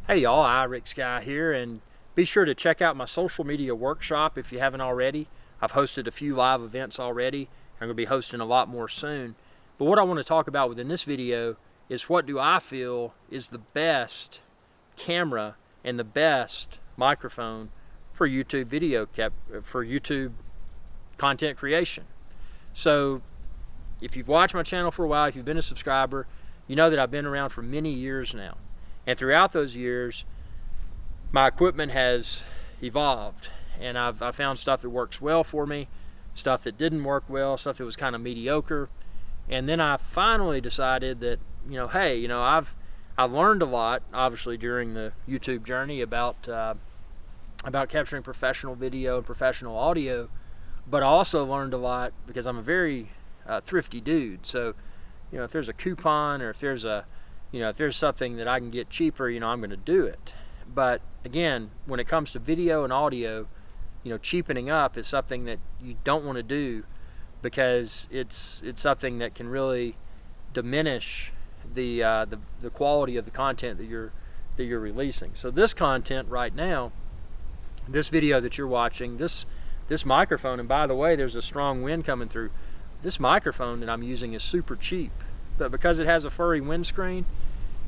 Hey y'all, iRick Sky here, and be sure to check out my social media workshop if you haven't already. I've hosted a few live events already. I'm going to be hosting a lot more soon. But what I want to talk about within this video is what do I feel is the best camera and the best microphone for YouTube for YouTube content creation. So if you've watched my channel for a while, if you've been a subscriber, you know that I've been around for many years now. And throughout those years, my equipment has evolved, and I've found stuff that works well for me, stuff that didn't work well, stuff that was kind of mediocre. And then I finally decided that, hey, I've learned a lot, obviously, during the YouTube journey about capturing professional video and professional audio, but I also learned a lot because I'm a very thrifty dude. So, if there's a coupon or if there's something that I can get cheaper, I'm going to do it. But again, when it comes to video and audio, cheapening up is something that you don't want to do because it's something that can really diminish the quality of the content that you're releasing. So this content right now, this video that you're watching, this microphone, and by the way, there's a strong wind coming through. This microphone that I'm using is super cheap. But because it has a furry windscreen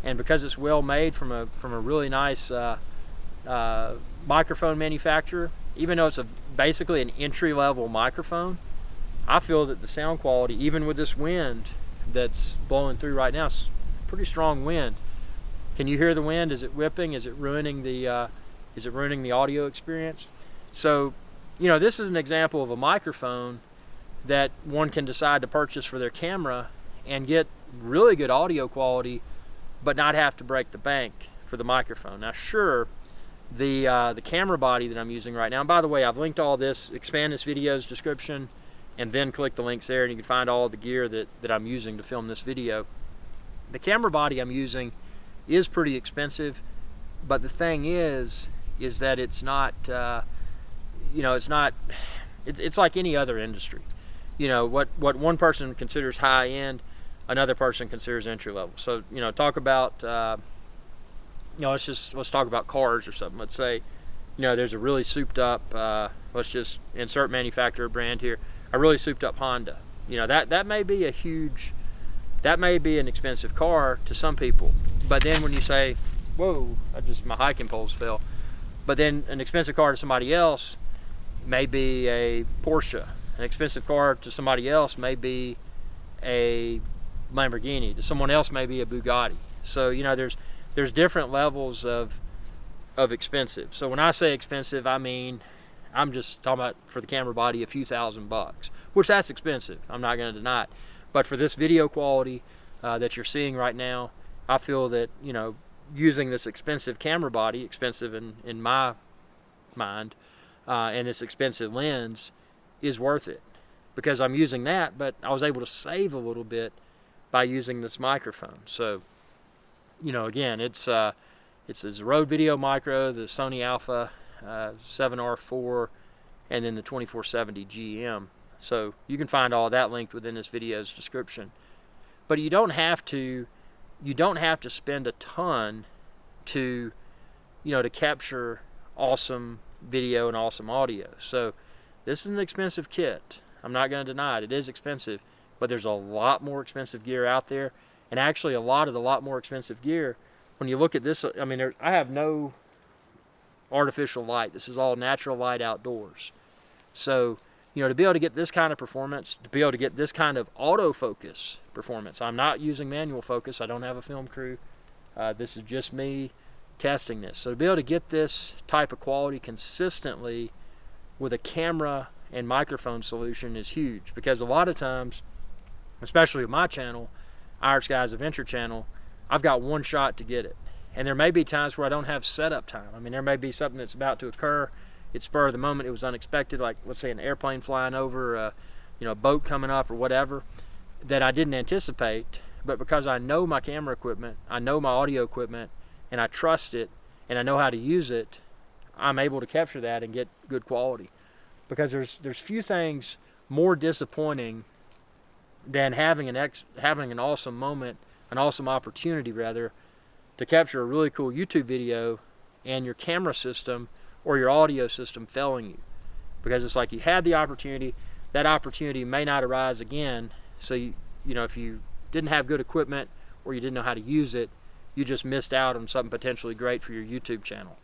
and because it's well made from a really nice microphone manufacturer, even though it's basically an entry-level microphone, I feel that the sound quality, even with this wind that's blowing through right now, it's pretty strong wind. Can you hear the wind? Is it whipping? Is it ruining the audio experience? So, this is an example of a microphone that one can decide to purchase for their camera and get really good audio quality, but not have to break the bank for the microphone. Now, sure, the camera body that I'm using right now, and by the way, I've linked all this, expand this video's description, and then click the links there, and you can find all the gear that I'm using to film this video. The camera body I'm using is pretty expensive, but the thing is that it's not, it's like any other industry. What one person considers high end, another person considers entry level. So, talk about, let's talk about cars or something. Let's say, there's a really souped up, let's just insert manufacturer brand here, a really souped up Honda. That may be an expensive car to some people. But then when you say, whoa, my hiking poles fell. But then an expensive car to somebody else may be a Porsche. An expensive car to somebody else may be a Lamborghini. To someone else may be a Bugatti. So there's different levels of expensive. So when I say expensive, I mean I'm just talking about for the camera body a few $1,000s, which that's expensive. I'm not going to deny it. But for this video quality that you're seeing right now, I feel that using this expensive camera body, expensive in my mind, and this expensive lens is worth it because I'm using that, but I was able to save a little bit by using this microphone. So, again, it's a Rode Video Micro, the Sony Alpha 7R4, and then the 2470 GM. So you can find all that linked within this video's description. But you don't have to spend a ton to capture awesome video and awesome audio. So this is an expensive kit. I'm not going to deny it. It is expensive, but there's a lot more expensive gear out there. And actually a lot more expensive gear, when you look at this, I have no artificial light. This is all natural light outdoors. So, to be able to get this kind of performance, to be able to get this kind of autofocus performance, I'm not using manual focus. I don't have a film crew. This is just me testing this. So to be able to get this type of quality consistently with a camera and microphone solution is huge, because a lot of times, especially with my channel, Our Sky's Adventure channel, I've got one shot to get it. And there may be times where I don't have setup time. There may be something that's about to occur. It's spur of the moment. It was unexpected, like let's say an airplane flying over, a boat coming up or whatever, that I didn't anticipate. But because I know my camera equipment, I know my audio equipment, and I trust it, and I know how to use it, I'm able to capture that and get good quality. Because there's few things more disappointing than having an awesome moment, an awesome opportunity rather, to capture a really cool YouTube video and your camera system or your audio system failing you. Because it's like you had the opportunity, that opportunity may not arise again. So you know, if you didn't have good equipment or you didn't know how to use it, you just missed out on something potentially great for your YouTube channel.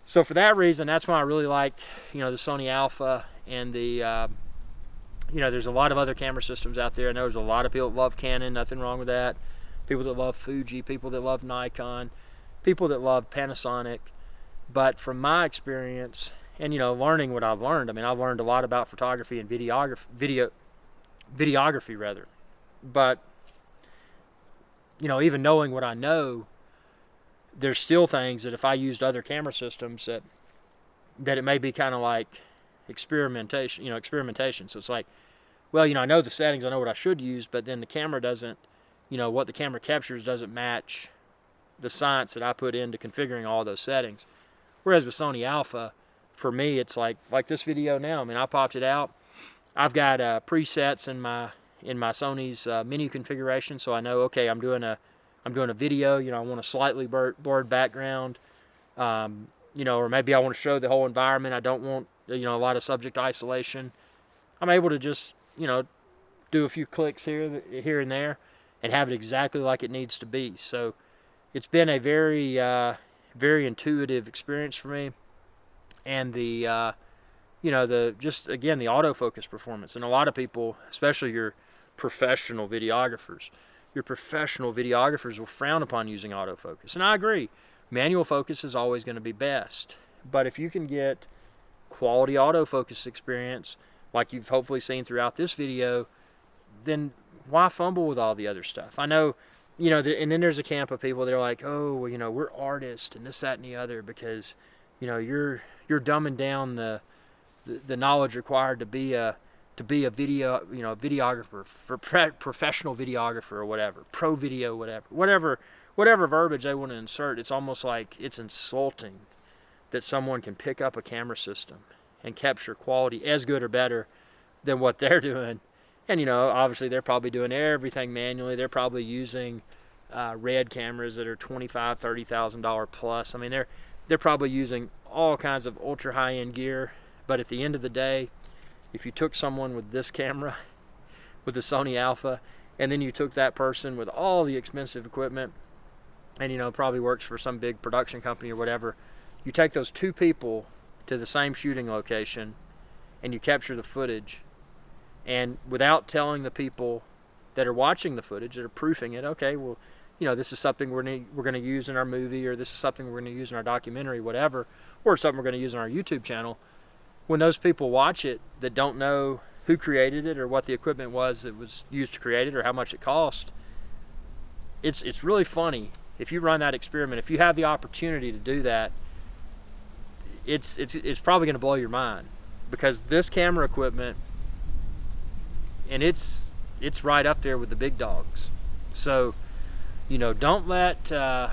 So for that reason, that's why I really like, you know, the Sony Alpha and the, you know, there's a lot of other camera systems out there. I know there's a lot of people that love Canon, nothing wrong with that. People that love Fuji, people that love Nikon, people that love Panasonic. But from my experience, and you know, learning what I've learned, I mean, I've learned a lot about photography and videography rather. But you know, even knowing what I know, there's still things that if I used other camera systems that it may be kind of like experimentation. So it's like, well, you know, I know the settings, I know what I should use, but then the camera doesn't, you know, what the camera captures doesn't match the science that I put into configuring all those settings. Whereas with Sony Alpha, for me, it's like this video now. I mean, I popped it out. I've got presets in my Sony's menu configuration, so I know, okay, I'm doing a video. You know, I want a slightly blurred background. You know, or maybe I want to show the whole environment. I don't want, you know, a lot of subject isolation. I'm able to just, you know, do a few clicks here and there and have it exactly like it needs to be. So it's been a very very intuitive experience for me. And the you know, just again, the autofocus performance. And a lot of people, especially your professional videographers will frown upon using autofocus. And I agree, manual focus is always going to be best. But if you can get quality autofocus experience, like you've hopefully seen throughout this video, then why fumble with all the other stuff? I know, you know, and then there's a camp of people that are like, oh, well, you know, we're artists and this, that, and the other because, you know, you're dumbing down the knowledge required to be a video, you know, videographer, for professional videographer or whatever, pro video, whatever verbiage they want to insert. It's almost like it's insulting that someone can pick up a camera system and capture quality as good or better than what they're doing. And, you know, obviously they're probably doing everything manually. They're probably using RED cameras that are $25,000, $30,000 plus. I mean, they're probably using all kinds of ultra high-end gear. But at the end of the day, if you took someone with this camera, with the Sony Alpha, and then you took that person with all the expensive equipment, and, you know, probably works for some big production company or whatever, you take those two people to the same shooting location, and you capture the footage, and without telling the people that are watching the footage, that are proofing it, okay, well, you know, this is something we're going to use in our movie, or this is something we're going to use in our documentary, whatever, or something we're going to use on our YouTube channel. When those people watch it that don't know who created it or what the equipment was that was used to create it or how much it cost, it's really funny if you run that experiment. If you have the opportunity to do that, it's probably going to blow your mind, because this camera equipment, and it's right up there with the big dogs. So, you know, don't let oh,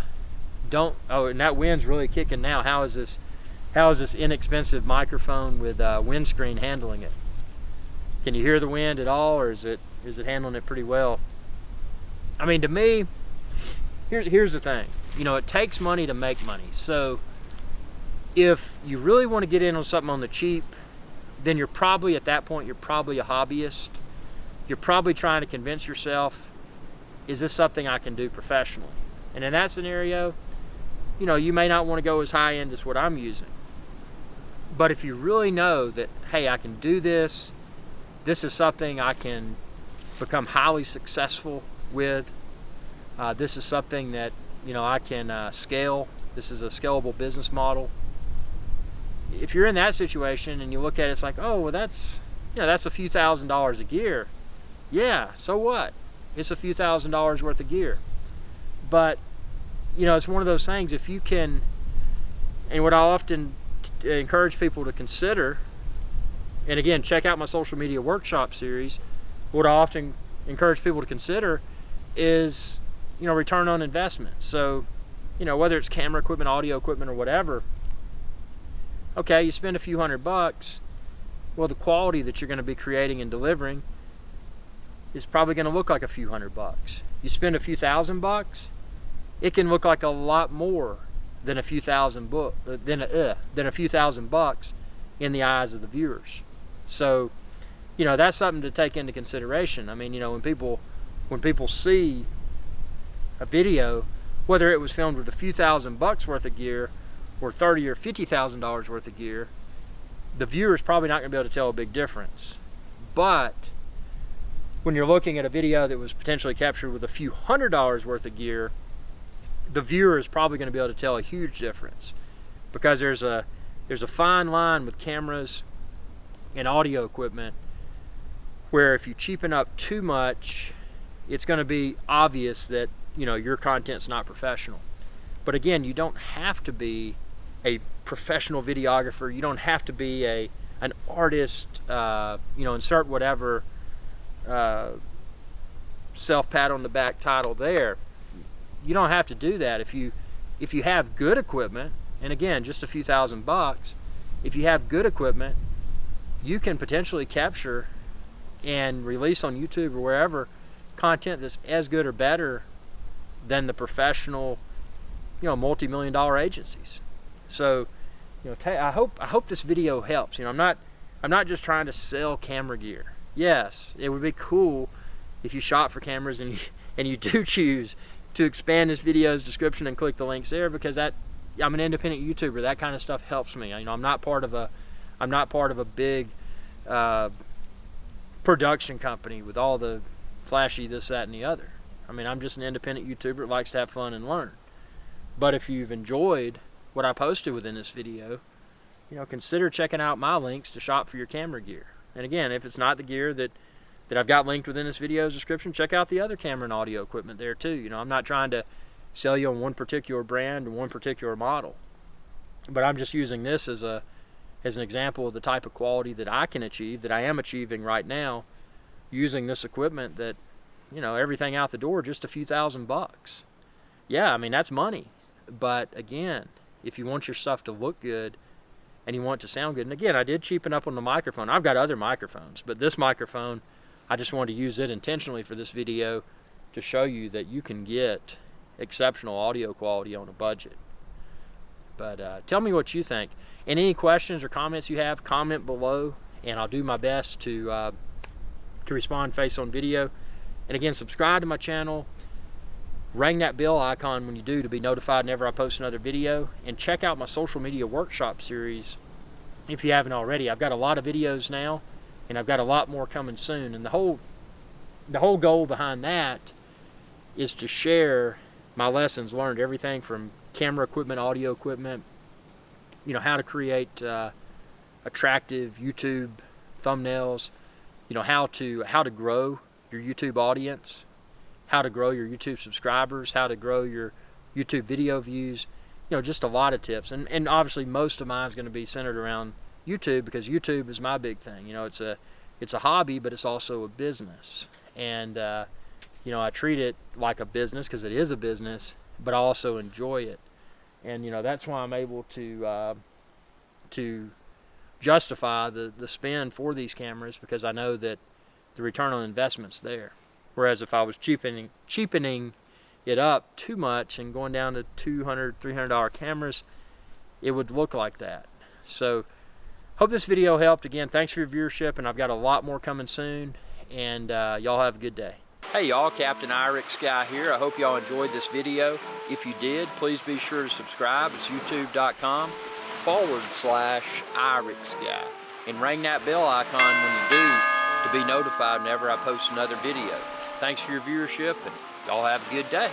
and that wind's really kicking now. How is this inexpensive microphone with windscreen handling it? Can you hear the wind at all, or is it handling it pretty well? I mean, to me, here's the thing. You know, it takes money to make money. So if you really want to get in on something on the cheap, then you're probably, at that point, you're probably a hobbyist. You're probably trying to convince yourself, is this something I can do professionally? And in that scenario, you know, you may not want to go as high end as what I'm using. But if you really know that, hey, I can do this, this is something I can become highly successful with, this is something that, you know, I can scale, this is a scalable business model. If you're in that situation and you look at it, it's like, oh, well, that's, you know, that's a few $1,000s of gear. Yeah, so what? It's a few $1,000s worth of gear. But, you know, it's one of those things, if you can, and what I often encourage people to consider, and again, check out my social media workshop series, what I often encourage people to consider is, you know, return on investment. So, you know, whether it's camera equipment, audio equipment, or whatever, okay, you spend a few $100, well, the quality that you're going to be creating and delivering is probably going to look like a few $100. You spend a few $1,000, it can look like a lot more than a few thousand bucks in the eyes of the viewers. So, you know, that's something to take into consideration. I mean, you know, when people see a video, whether it was filmed with a few $1,000 worth of gear or $30,000 or $50,000 worth of gear, the viewer's probably not going to be able to tell a big difference. But when you're looking at a video that was potentially captured with a few $100s worth of gear, the viewer is probably going to be able to tell a huge difference, because there's a fine line with cameras and audio equipment where if you cheapen up too much, it's going to be obvious that, you know, your content's not professional. But again, you don't have to be a professional videographer. You don't have to be an artist, you know, insert whatever self pat on the back title there. You don't have to do that. If you have good equipment, and again, just a few $1,000, if you have good equipment, you can potentially capture and release on YouTube or wherever content that's as good or better than the professional, you know, multi-million-dollar agencies. So, you know, I hope this video helps. You know, I'm not just trying to sell camera gear. Yes, it would be cool if you shop for cameras and you do choose to expand this video's description and click the links there, because I'm an independent YouTuber. That kind of stuff helps me. You know, I'm not part of a big production company with all the flashy this, that, and the other. I mean, I'm just an independent YouTuber that likes to have fun and learn. But if you've enjoyed what I posted within this video, you know, consider checking out my links to shop for your camera gear. And again, if it's not the gear that I've got linked within this video's description, check out the other camera and audio equipment there too. You know, I'm not trying to sell you on one particular brand and one particular model, but I'm just using this as an example of the type of quality that I can achieve, that I am achieving right now, using this equipment that, you know, everything out the door, just a few $1,000. Yeah, I mean, that's money. But again, if you want your stuff to look good and you want it to sound good, and again, I did cheapen up on the microphone. I've got other microphones, but this microphone, I just wanted to use it intentionally for this video to show you that you can get exceptional audio quality on a budget. But tell me what you think. And any questions or comments you have, comment below, and I'll do my best to respond face on video. And again, subscribe to my channel. Ring that bell icon when you do to be notified whenever I post another video. And check out my social media workshop series if you haven't already. I've got a lot of videos now, and I've got a lot more coming soon. And the whole goal behind that is to share my lessons learned, everything from camera equipment, audio equipment, you know, how to create attractive YouTube thumbnails, you know, how to grow your YouTube audience, how to grow your YouTube subscribers, how to grow your YouTube video views, you know, just a lot of tips. And obviously most of mine is going to be centered around YouTube, because YouTube is my big thing. You know, it's a hobby, but it's also a business. And you know, I treat it like a business because it is a business, but I also enjoy it. And you know, that's why I'm able to justify the spend for these cameras, because I know that the return on investment's there. Whereas if I was cheapening it up too much and going down to $200, $300 cameras, it would look like that. So hope this video helped. Again, thanks for your viewership, and I've got a lot more coming soon, and y'all have a good day. Hey y'all, Captain Irix Guy here. I hope y'all enjoyed this video. If you did, please be sure to subscribe. It's youtube.com/Irix Guy. And ring that bell icon when you do to be notified whenever I post another video. Thanks for your viewership, and y'all have a good day.